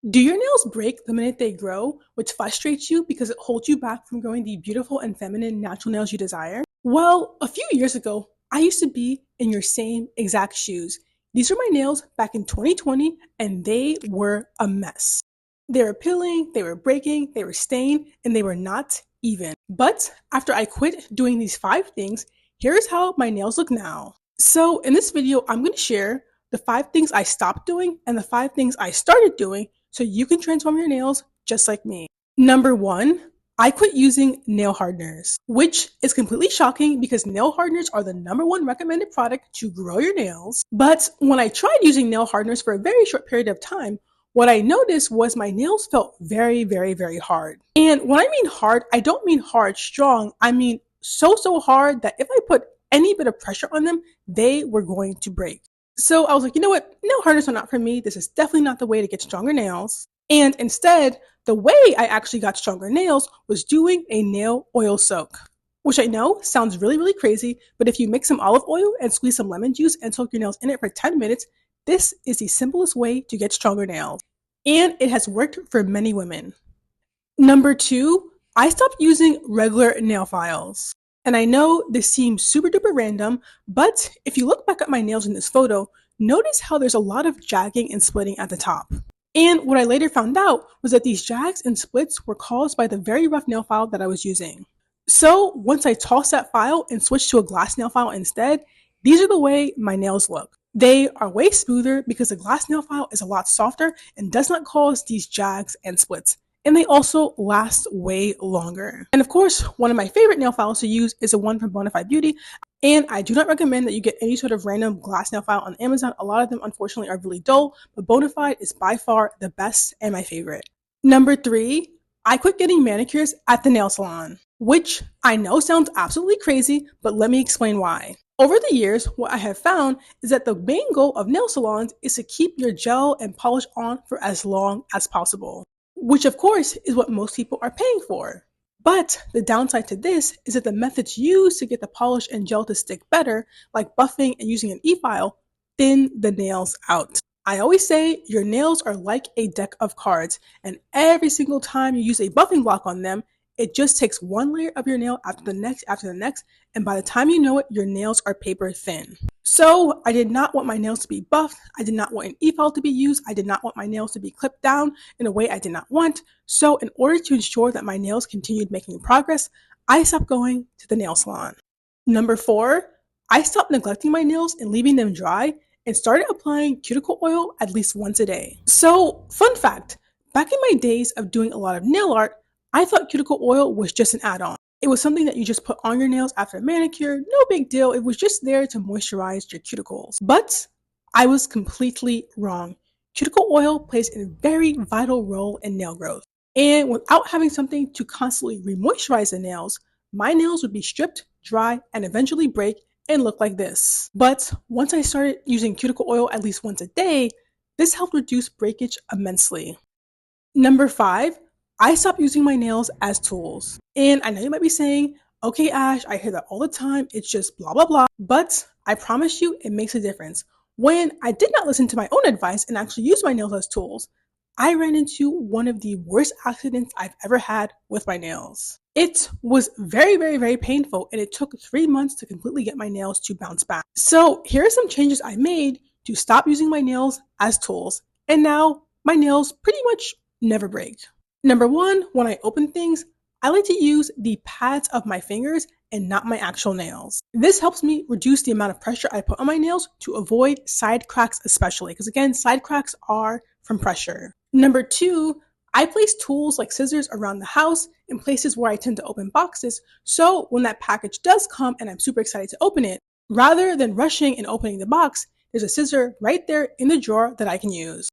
Do your nails break the minute they grow, which frustrates you because it holds you back from growing the beautiful and feminine natural nails you desire? Well, a few years ago, I used to be in your same exact shoes. These were my nails back in 2020, and they were a mess. They were peeling, they were breaking, they were stained, and they were not even. But after I quit doing these 5 things, here's how my nails look now. So in this video, I'm going to share the 5 things I stopped doing and the 5 things I started doing so you can transform your nails just like me. Number 1, I quit using nail hardeners, which is completely shocking because nail hardeners are the #1 recommended product to grow your nails. But when I tried using nail hardeners for a very short period of time, what I noticed was my nails felt very, very, very hard. And when I mean hard, I don't mean hard, strong. I mean so hard that if I put any bit of pressure on them, they were going to break. So I was like, you know what? Nail harness are not for me. This is definitely not the way to get stronger nails. And instead, the way I actually got stronger nails was doing a nail oil soak, which I know sounds really, really crazy, but if you mix some olive oil and squeeze some lemon juice and soak your nails in it for 10 minutes, this is the simplest way to get stronger nails. And it has worked for many women. Number 2, I stopped using regular nail files. And I know this seems super duper random, but if you look back at my nails in this photo, notice how there's a lot of jagging and splitting at the top. And what I later found out was that these jags and splits were caused by the very rough nail file that I was using. So once I tossed that file and switched to a glass nail file instead, these are the way my nails look. They are way smoother because the glass nail file is a lot softer and does not cause these jags and splits. And they also last way longer. And of course, one of my favorite nail files to use is the one from Bonafide Beauty. And I do not recommend that you get any sort of random glass nail file on Amazon. A lot of them, unfortunately, are really dull, but Bonafide is by far the best and my favorite. Number 3, I quit getting manicures at the nail salon, which I know sounds absolutely crazy, but let me explain why. Over the years, what I have found is that the main goal of nail salons is to keep your gel and polish on for as long as possible, which of course is what most people are paying for. But the downside to this is that the methods used to get the polish and gel to stick better, like buffing and using an e-file, thin the nails out. I always say your nails are like a deck of cards, and every single time you use a buffing block on them, it just takes one layer of your nail after the next, and by the time you know it, your nails are paper thin. So I did not want my nails to be buffed. I did not want an e-file to be used. I did not want my nails to be clipped down in a way I did not want. So in order to ensure that my nails continued making progress, I stopped going to the nail salon. Number 4, I stopped neglecting my nails and leaving them dry and started applying cuticle oil at least once a day. So fun fact, back in my days of doing a lot of nail art, I thought cuticle oil was just an add-on. It was something that you just put on your nails after a manicure, no big deal. It was just there to moisturize your cuticles. But I was completely wrong. Cuticle oil plays a very vital role in nail growth. And without having something to constantly re-moisturize the nails, my nails would be stripped, dry, and eventually break and look like this. But once I started using cuticle oil at least once a day, this helped reduce breakage immensely. Number 5, I stopped using my nails as tools. And I know you might be saying, okay, Ash, I hear that all the time. It's just blah, blah, blah. But I promise you, it makes a difference. When I did not listen to my own advice and actually use my nails as tools, I ran into one of the worst accidents I've ever had with my nails. It was very, very, very painful, and it took 3 months to completely get my nails to bounce back. So here are some changes I made to stop using my nails as tools. And now my nails pretty much never break. Number 1, when I open things, I like to use the pads of my fingers and not my actual nails. This helps me reduce the amount of pressure I put on my nails to avoid side cracks especially, because again, side cracks are from pressure. Number 2, I place tools like scissors around the house in places where I tend to open boxes, so when that package does come and I'm super excited to open it, rather than rushing and opening the box, there's a scissor right there in the drawer that I can use.